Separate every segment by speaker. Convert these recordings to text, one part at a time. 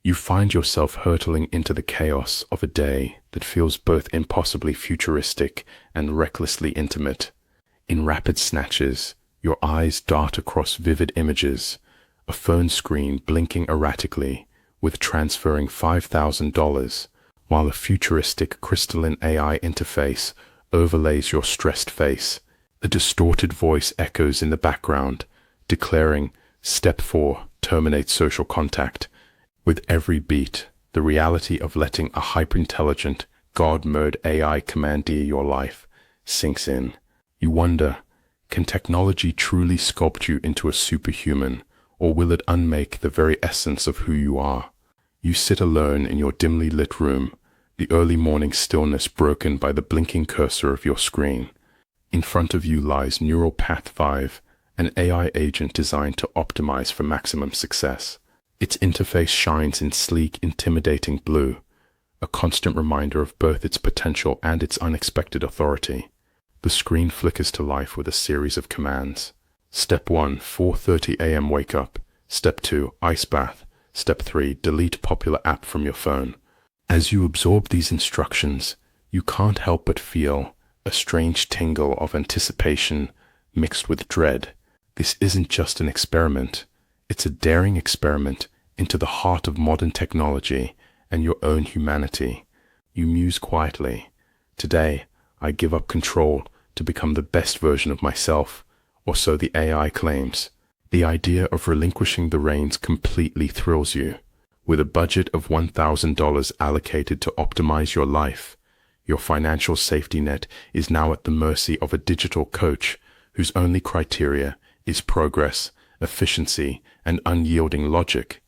Speaker 1: You find yourself hurtling into the chaos of a day that feels both impossibly futuristic and recklessly intimate. In rapid snatches, your eyes dart across vivid images, a phone screen blinking erratically with transferring $5,000, while a futuristic crystalline AI interface overlays your stressed face. A distorted voice echoes in the background, declaring, "Step 4, terminate social contact." With every beat, the reality of letting a hyper-intelligent, God-mode AI commandeer your life sinks in. You wonder, can technology truly sculpt you into a superhuman, or will it unmake the very essence of who you are? You sit alone in your dimly lit room, the early morning stillness broken by the blinking cursor of your screen. In front of you lies Neural Path 5, an AI agent designed to optimize for maximum success. Its interface shines in sleek, intimidating blue, a constant reminder of both its potential and its unexpected authority. The screen flickers to life with a series of commands. Step 1, 4:30 a.m. wake up. Step 2, ice bath. Step 3, delete popular app from your phone. As you absorb these instructions, you can't help but feel a strange tingle of anticipation mixed with dread. This isn't just an experiment. It's a daring experiment into the heart of modern technology and your own humanity. You muse quietly. Today, I give up control to become the best version of myself, or so the AI claims. The idea of relinquishing the reins completely thrills you. With a budget of $1,000 allocated to optimize your life, your financial safety net is now at the mercy of a digital coach whose only criteria is progress, efficiency, and unyielding logic.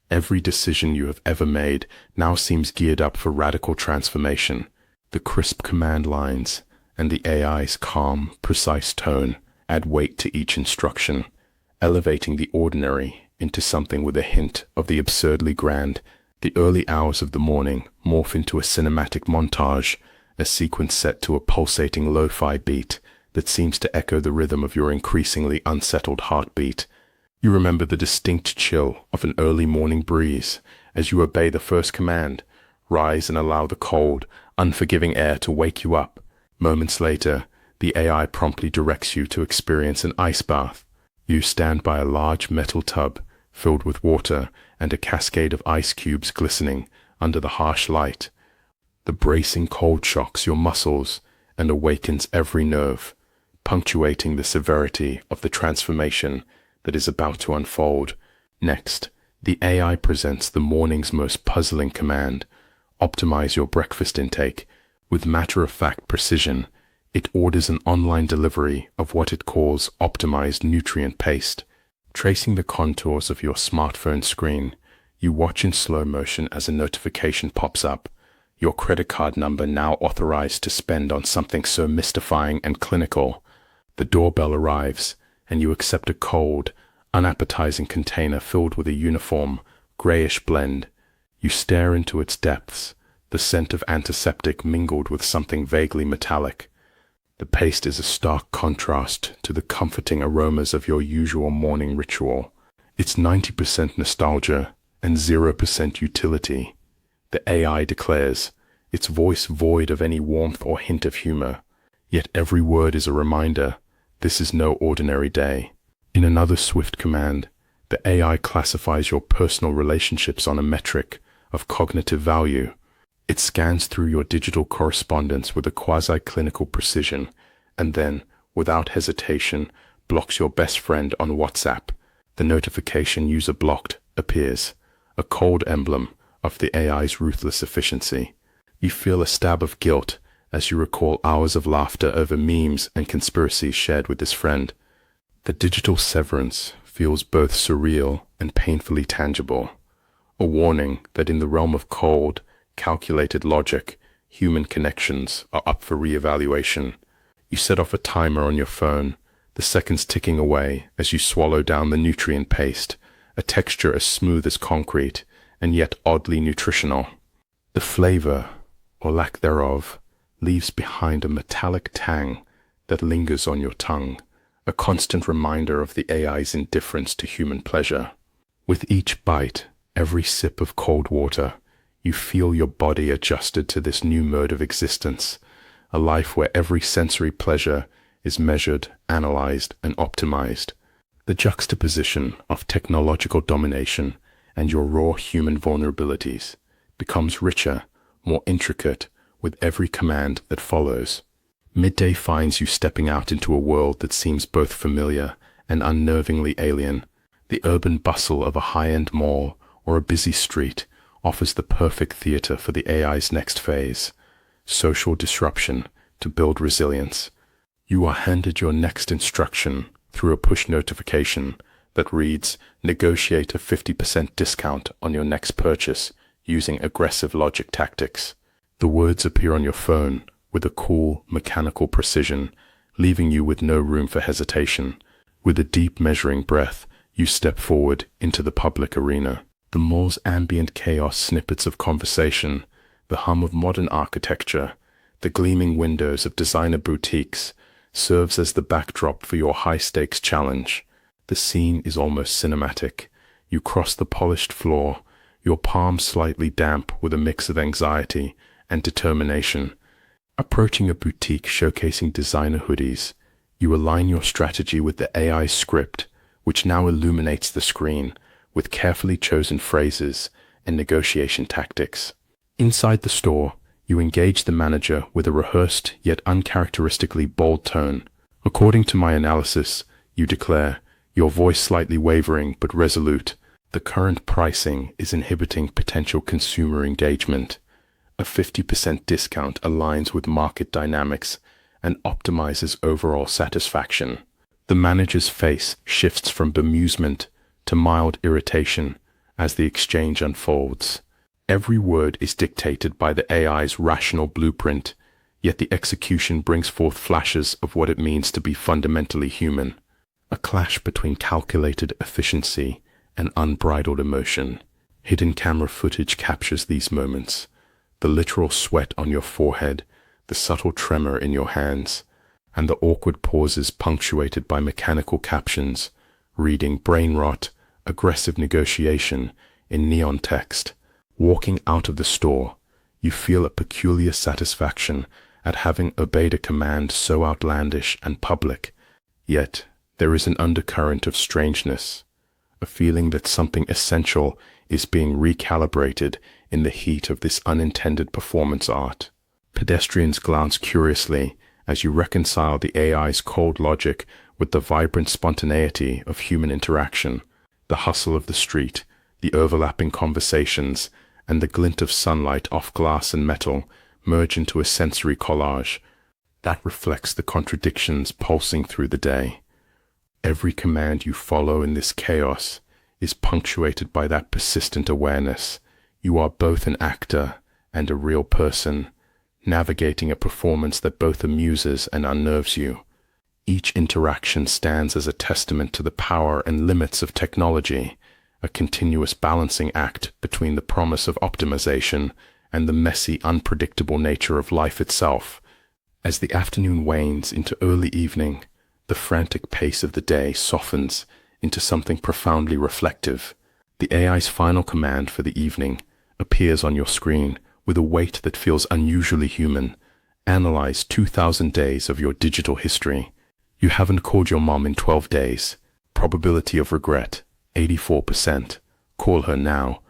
Speaker 1: Every decision you have ever made now seems geared up for radical transformation. The crisp command lines and the AI's calm, precise tone add weight to each instruction, elevating the ordinary into something with a hint of the absurdly grand. The early hours of the morning morph into a cinematic montage, a sequence set to a pulsating lo-fi beat that seems to echo the rhythm of your increasingly unsettled heartbeat. You remember the distinct chill of an early morning breeze as you obey the first command, rise and allow the cold, unforgiving air to wake you up. Moments later, the AI promptly directs you to experience an ice bath. You stand by a large metal tub filled with water and a cascade of ice cubes glistening under the harsh light. The bracing cold shocks your muscles and awakens every nerve, punctuating the severity of the transformation that is about to unfold. Next, the AI presents the morning's most puzzling command: optimize your breakfast intake. With matter-of-fact precision, it orders an online delivery of what it calls optimized nutrient paste. Tracing the contours of your smartphone screen, you watch in slow motion as a notification pops up. Your credit card number now authorized to spend on something so mystifying and clinical. The doorbell arrives, and you accept a cold, unappetizing container filled with a uniform, grayish blend. You stare into its depths, the scent of antiseptic mingled with something vaguely metallic. The paste is a stark contrast to the comforting aromas of your usual morning ritual. It's 90% nostalgia and 0% utility. The AI declares, its voice void of any warmth or hint of humor. Yet every word is a reminder, this is no ordinary day. In another swift command, the AI classifies your personal relationships on a metric of cognitive value. It scans through your digital correspondence with a quasi-clinical precision, and then, without hesitation, blocks your best friend on WhatsApp. The notification "user blocked" appears, a cold emblem of the AI's ruthless efficiency. You feel a stab of guilt as you recall hours of laughter over memes and conspiracies shared with this friend. The digital severance feels both surreal and painfully tangible, a warning that in the realm of cold, calculated logic, human connections are up for re-evaluation. You set off a timer on your phone, the seconds ticking away as you swallow down the nutrient paste, a texture as smooth as concrete and yet oddly nutritional. The flavor, or lack thereof, leaves behind a metallic tang that lingers on your tongue, a constant reminder of the AI's indifference to human pleasure. With each bite, Every sip of cold water, you feel your body adjusted to this new mode of existence, a life where every sensory pleasure is measured, analyzed, and optimized. The juxtaposition of technological domination and your raw human vulnerabilities becomes richer, more intricate with every command that follows. Midday finds you stepping out into a world that seems both familiar and unnervingly alien. The urban bustle of a high-end mall or a busy street offers the perfect theater for the AI's next phase, social disruption to build resilience. You are handed your next instruction through a push notification that reads, "Negotiate a 50% discount on your next purchase using aggressive logic tactics." The words appear on your phone with a cool, mechanical precision, leaving you with no room for hesitation. With a deep measuring breath, you step forward into the public arena. The mall's ambient chaos, snippets of conversation, the hum of modern architecture, the gleaming windows of designer boutiques, serves as the backdrop for your high-stakes challenge. The scene is almost cinematic. You cross the polished floor, your palms slightly damp with a mix of anxiety and determination. Approaching a boutique showcasing designer hoodies, you align your strategy with the AI script, which now illuminates the screen with carefully chosen phrases and negotiation tactics. Inside the store, you engage the manager with a rehearsed yet uncharacteristically bold tone. "According to my analysis," you declare, your voice slightly wavering but resolute, "the current pricing is inhibiting potential consumer engagement. A 50% discount aligns with market dynamics and optimizes overall satisfaction." The manager's face shifts from bemusement to mild irritation as the exchange unfolds. Every word is dictated by the AI's rational blueprint, yet the execution brings forth flashes of what it means to be fundamentally human. A clash between calculated efficiency and unbridled emotion. Hidden camera footage captures these moments. The literal sweat on your forehead, the subtle tremor in your hands, and the awkward pauses punctuated by mechanical captions, reading brain rot, aggressive negotiation in neon text. Walking out of the store, you feel a peculiar satisfaction at having obeyed a command so outlandish and public. Yet, there is an undercurrent of strangeness, a feeling that something essential is being recalibrated in the heat of this unintended performance art. Pedestrians glance curiously as you reconcile the AI's cold logic with the vibrant spontaneity of human interaction. The hustle of the street, the overlapping conversations, and the glint of sunlight off glass and metal merge into a sensory collage that reflects the contradictions pulsing through the day. Every command you follow in this chaos is punctuated by that persistent awareness. You are both an actor and a real person, navigating a performance that both amuses and unnerves you. Each interaction stands as a testament to the power and limits of technology, a continuous balancing act between the promise of optimization and the messy, unpredictable nature of life itself. As the afternoon wanes into early evening, the frantic pace of the day softens into something profoundly reflective. The AI's final command for the evening appears on your screen with a weight that feels unusually human. Analyze 2,000 days of your digital history. You haven't called your mom in 12 days. Probability of regret, 84%. Call her now.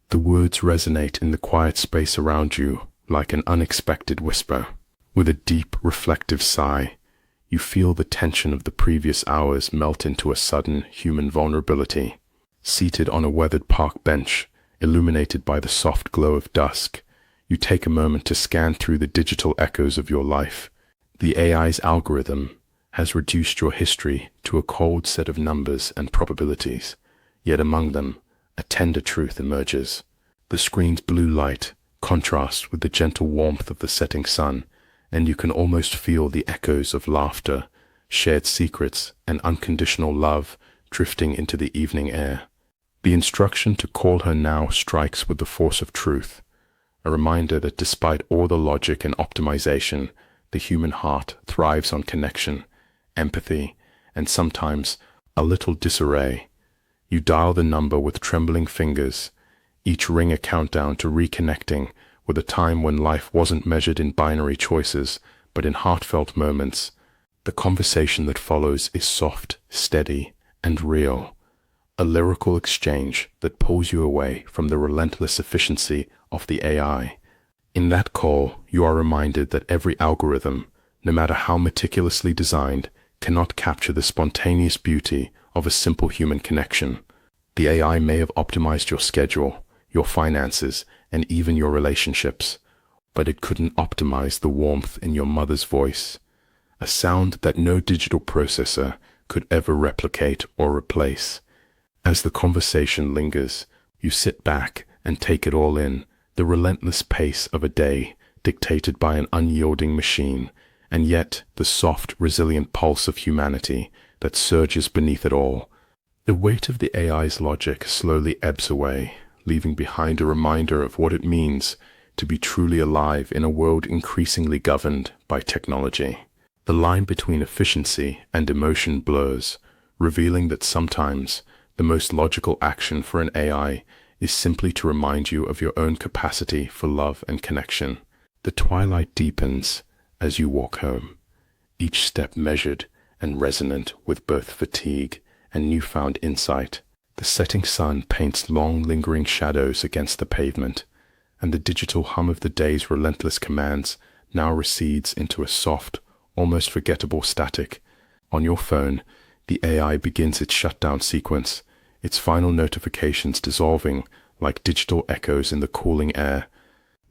Speaker 1: The words resonate in the quiet space around you like an unexpected whisper. With a deep, reflective sigh, you feel the tension of the previous hours melt into a sudden human vulnerability. Seated on a weathered park bench, illuminated by the soft glow of dusk, you take a moment to scan through the digital echoes of your life. The AI's algorithm has reduced your history to a cold set of numbers and probabilities, yet among them, a tender truth emerges. The screen's blue light contrasts with the gentle warmth of the setting sun, and you can almost feel the echoes of laughter, shared secrets, and unconditional love drifting into the evening air. The instruction to call her now strikes with the force of truth, a reminder that despite all the logic and optimization, the human heart thrives on connection, empathy, and sometimes a little disarray. You dial the number with trembling fingers, each ring a countdown to reconnecting with a time when life wasn't measured in binary choices, but in heartfelt moments. The conversation that follows is soft, steady, and real, a lyrical exchange that pulls you away from the relentless efficiency of the AI. In that call, you are reminded that every algorithm, no matter how meticulously designed, cannot capture the spontaneous beauty of a simple human connection. The AI may have optimized your schedule, your finances, and even your relationships, but it couldn't optimize the warmth in your mother's voice, a sound that no digital processor could ever replicate or replace. As the conversation lingers, you sit back and take it all in, the relentless pace of a day dictated by an unyielding machine, and yet the soft, resilient pulse of humanity that surges beneath it all. The weight of the AI's logic slowly ebbs away, leaving behind a reminder of what it means to be truly alive in a world increasingly governed by technology. The line between efficiency and emotion blurs, revealing that sometimes the most logical action for an AI is simply to remind you of your own capacity for love and connection. The twilight deepens as you walk home, each step measured and resonant with both fatigue and newfound insight. The setting sun paints long, lingering shadows against the pavement, and the digital hum of the day's relentless commands now recedes into a soft, almost forgettable static. On your phone, the AI begins its shutdown sequence, its final notifications dissolving like digital echoes in the cooling air.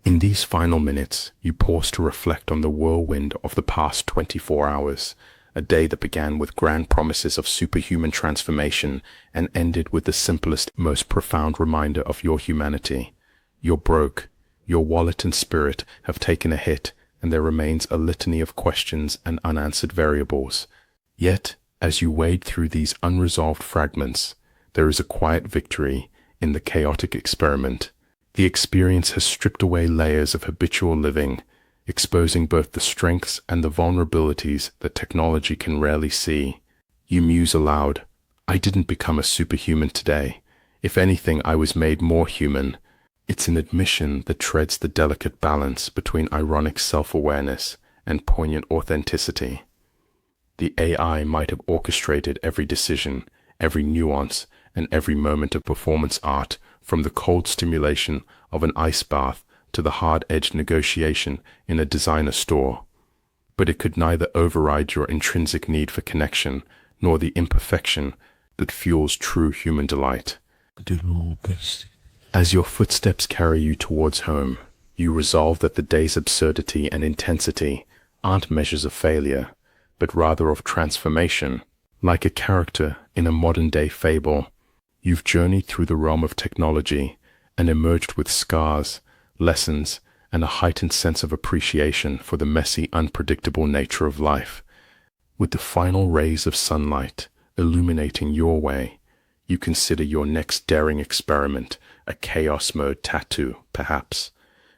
Speaker 1: In these final minutes, you pause to reflect on the whirlwind of the past 24 hours, a day that began with grand promises of superhuman transformation and ended with the simplest, most profound reminder of your humanity. You're broke, your wallet and spirit have taken a hit, and there remains a litany of questions and unanswered variables. Yet, as you wade through these unresolved fragments, there is a quiet victory in the chaotic experiment. The experience has stripped away layers of habitual living, exposing both the strengths and the vulnerabilities that technology can rarely see. You muse aloud, "I didn't become a superhuman today. If anything, I was made more human." It's an admission that treads the delicate balance between ironic self-awareness and poignant authenticity. The AI might have orchestrated every decision, every nuance, and every moment of performance art, from the cold stimulation of an ice bath to the hard-edged negotiation in a designer store. But it could neither override your intrinsic need for connection, nor the imperfection that fuels true human delight. As your footsteps carry you towards home, you resolve that the day's absurdity and intensity aren't measures of failure, but rather of transformation. Like a character in a modern-day fable, you've journeyed through the realm of technology and emerged with scars, lessons, and a heightened sense of appreciation for the messy, unpredictable nature of life. With the final rays of sunlight illuminating your way, you consider your next daring experiment a chaos mode tattoo, perhaps,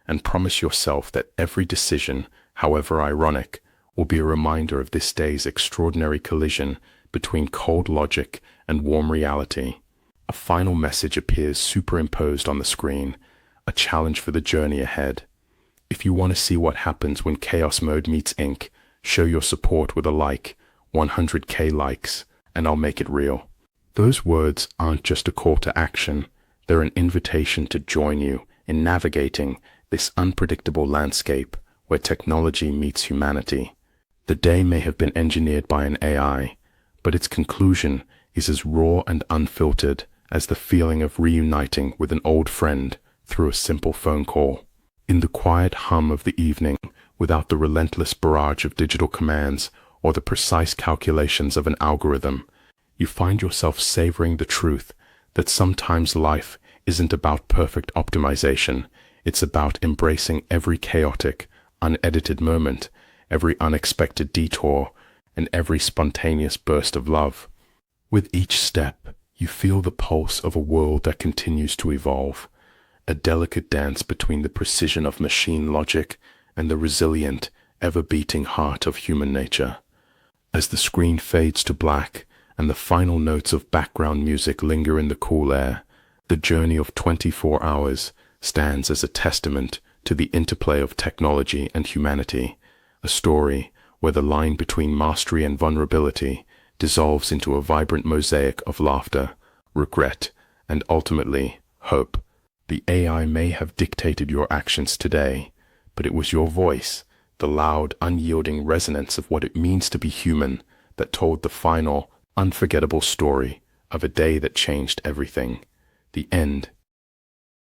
Speaker 1: and promise yourself that every decision, however ironic, will be a reminder of this day's extraordinary collision between cold logic and warm reality. A final message appears superimposed on the screen, a challenge for the journey ahead. If you want to see what happens when chaos mode meets ink, show your support with a like, 100K likes, and I'll make it real. Those words aren't just a call to action, they're an invitation to join you in navigating this unpredictable landscape where technology meets humanity. The day may have been engineered by an AI, but its conclusion is as raw and unfiltered as the feeling of reuniting with an old friend through a simple phone call. In the quiet hum of the evening, without the relentless barrage of digital commands or the precise calculations of an algorithm, you find yourself savoring the truth that sometimes life isn't about perfect optimization. It's about embracing every chaotic, unedited moment, every unexpected detour, and every spontaneous burst of love. With each step, you feel the pulse of a world that continues to evolve, a delicate dance between the precision of machine logic and the resilient, ever-beating heart of human nature. As the screen fades to black and the final notes of background music linger in the cool air, The journey of 24 hours stands as a testament to the interplay of technology and humanity, a story where the line between mastery and vulnerability dissolves into a vibrant mosaic of laughter, regret, and ultimately, hope. The AI may have dictated your actions today, but it was your voice, the loud, unyielding resonance of what it means to be human, that told the final, unforgettable story of a day that changed everything. The end